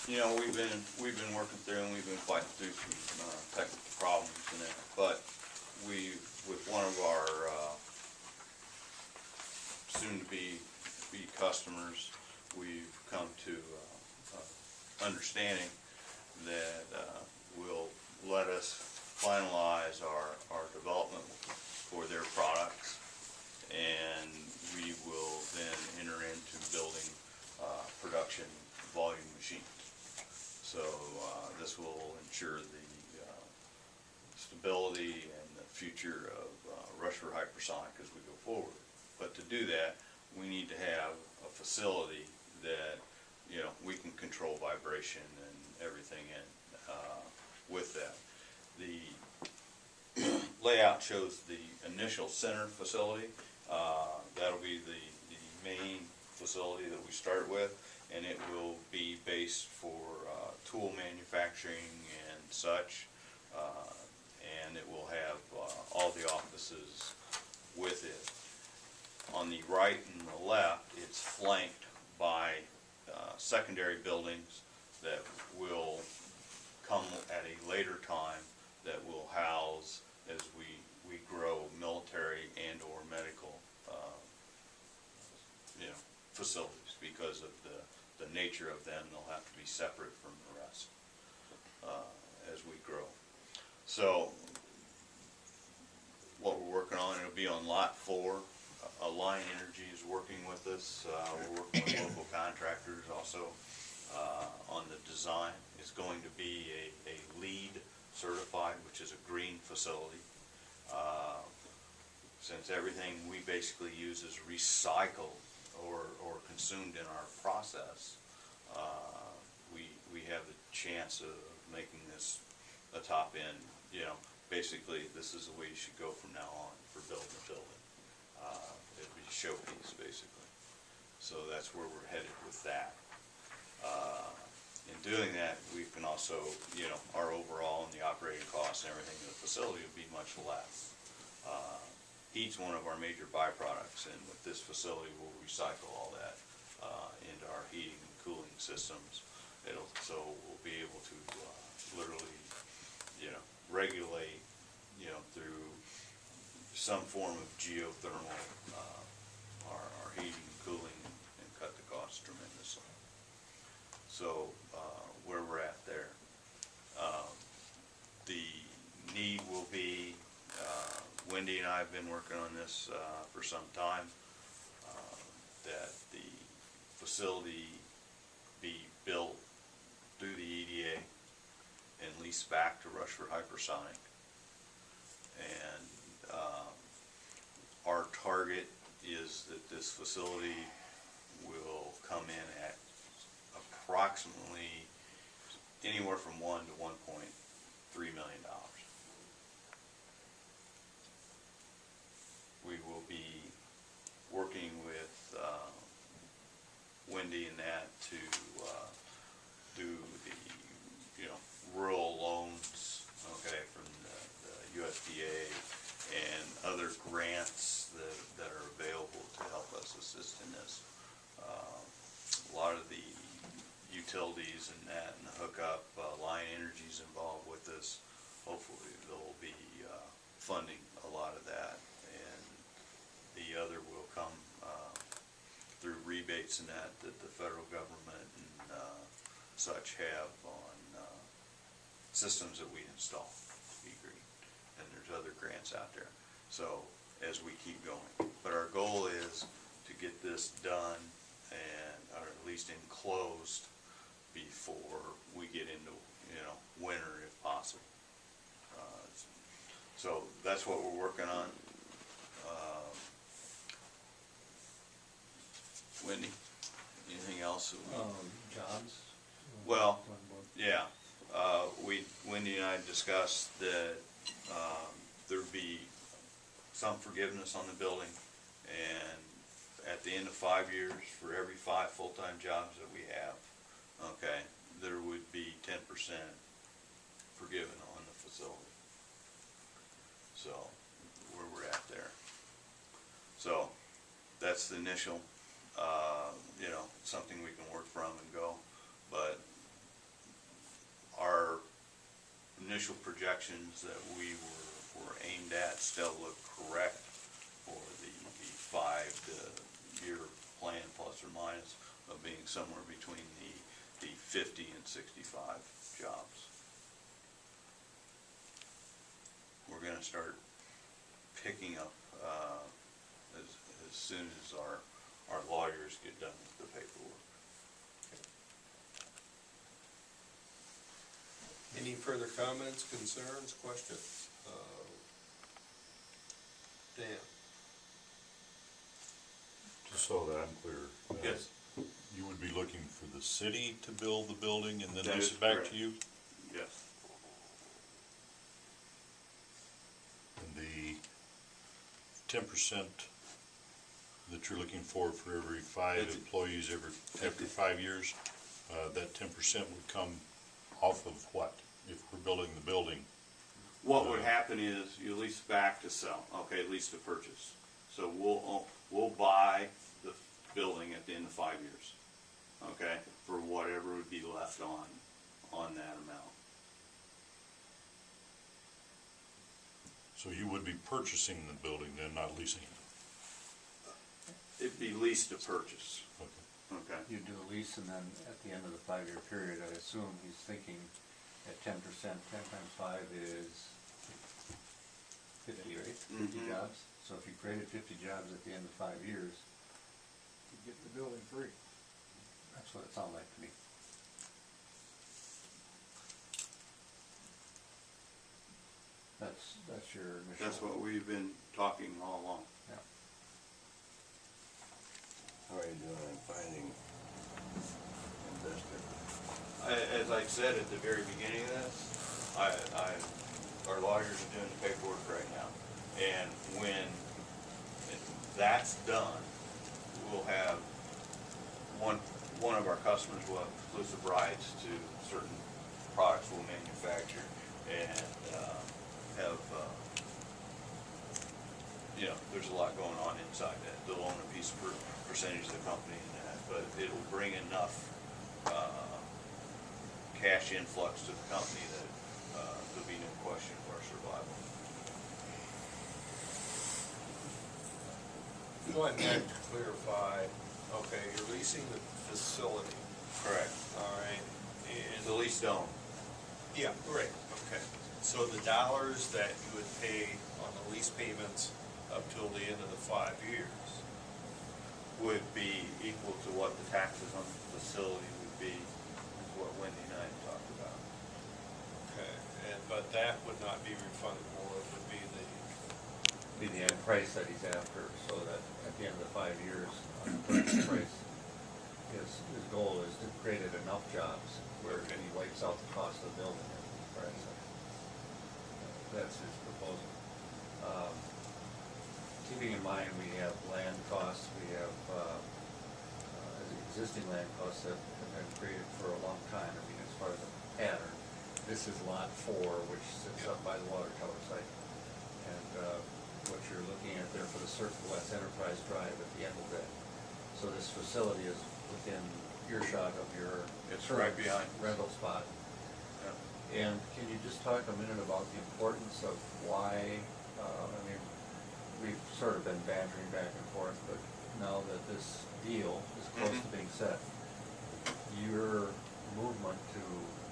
You know, we've been working through, and we've been fighting through some technical problems in that. But with one of our soon-to-be customers, we've come to understanding that will let us finalize our development for their products, and we will then enter into building production volume machines. So this will ensure the stability and the future of Rushford Hypersonic as we go forward. But to do that, we need to have a facility that, you know, we can control vibration and everything in with that. The layout shows the initial center facility. That'll be the main facility that we start with, and it will be based for tool manufacturing and such, and it will have all the offices with it. On the right and the left, it's flanked by secondary buildings that will come at a later time, that will house, as we grow, military and or medical facilities. Because of the nature of them, they'll have to be separate from the rest as we grow. So what we're working on, it'll be on lot 4. Alliant Energy is working with us. We're working with local contractors also on the design. It's going to be a LEED certified, which is a green facility. Since everything we basically use is recycled or consumed in our process, we have the chance of making this a top end. You know, basically this is the way you should go from now on for building a building. It'd be a showpiece basically. So that's where we're headed with that. In doing that, we can also, you know, our overall and the operating costs and everything of the facility would be much less. Heat's one of our major byproducts, and with this facility we'll recycle all that into our heating and cooling systems. So we'll be able to literally, you know, regulate, you know, through some form of geothermal our heating and cooling, and cut the costs tremendously. So where we're at there, the need will be, Wendy and I have been working on this for some time, that the facility be built through the EDA and leased back to Rushford Hypersonic. And our target is that this facility will come in at approximately anywhere from $1 to $1.3 million. We will be working with Wendy and that to do the, you know, rural loans, okay, from the USDA and other grants that are available to help us assist in this. A lot of the utilities and that and the hookup, Alliant Energy's involved with this. Hopefully they'll be funding a lot of that, and the other will come through rebates and that the federal government and such have on systems that we install, to be green. And there's other grants out there. So as we keep going, but our goal is to get this done, and or at least enclosed before we get into, you know, winter if possible. So that's what we're working on. Wendy, anything else? Jobs? Well, yeah. Wendy and I discussed that there'd be some forgiveness on the building, and at the end of 5 years, for every 5 full-time jobs that we have, okay, there would be 10% forgiven on the facility. So where we're at there. So that's the initial, you know, something we can work from and go. But projections that we were aimed at still look correct for the 5-year plan, plus or minus, of being somewhere between the 50 and 65 jobs. We're going to start picking up as soon as our lawyers get done with the paperwork. Any further comments, concerns, questions? Dan? Just so that I'm clear. Yes. You would be looking for the city to build the building and then That lease is it back correct. to you? Yes. And the 10% that you're looking for every 5 It's- employees after 5 years, that 10% would come off of what? If we're building the building? What would happen is you lease back to sell, okay, lease to purchase. So we'll buy the building at the end of 5 years, okay, for whatever would be left on that amount. So you would be purchasing the building then, not leasing it? It'd be lease to purchase, Okay. okay? You do a lease, and then at the end of the 5-year period, I assume he's thinking at 10%, 10 times 5 is 50, right? 50 Mhm. jobs. So if you created 50 jobs at the end of 5 years, You get the building free. that's what it sounds like to me. That's your initial. That's what we've been talking all along. Yeah. How are you doing on finding investor? As I said at the very beginning of this, our lawyers are doing the paperwork right now. And when that's done, we'll have one of our customers will have exclusive rights to certain products we'll manufacture and have, there's a lot going on inside that. They'll own a piece per percentage of the company and that, but it'll bring enough cash influx to the company that there'll be no question of our survival. So I'd like to clarify, okay, you're leasing the facility, Correct. all right? It's a lease to own. Yeah, right, okay. So the dollars that you would pay on the lease payments up till the end of the 5 years, Would be equal to what the taxes on the facility would be, is what Wendy and I talked about. okay, but that would not be refundable, it would be the, Be the end price that he's after, so that at the end of the 5 years, on the purchase price, his goal is to create enough jobs where Okay. he wipes out the cost of building it. Right? That's his proposal. Keeping in mind, we have land costs, we have existing land costs that have been created for a long time. I mean, as far as a pattern, this is lot 4, which sits up by the water tower site. And what you're looking at there for the Circle West Enterprise Drive at the end of that. So this facility is within earshot of your It's right behind us. rental spot. Yeah. And can you just talk a minute about the importance of why, I mean, we've sort of been bantering back and forth, but now that this deal is close to being set, your movement to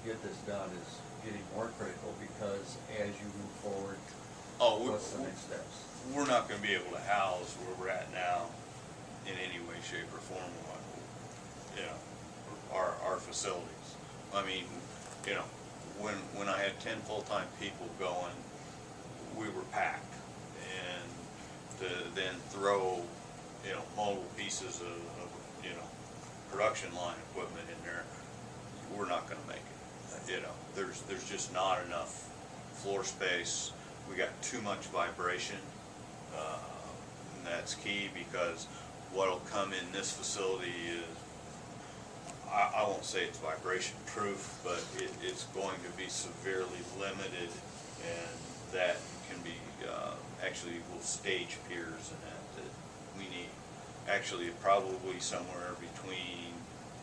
get this done is getting more critical because as you move forward, what's the next steps? We're not gonna be able to house where we're at now in any way, shape, or form, our facilities. I mean, when I had 10 full-time people going, we were packed. And to then throw, multiple pieces of production line equipment in there, we're not gonna make it. There's just not enough floor space. We got too much vibration, and that's key because what'll come in this facility is, I won't say it's vibration proof, but it's going to be severely limited, and that can be, actually will stage piers and that we need. Actually, probably somewhere between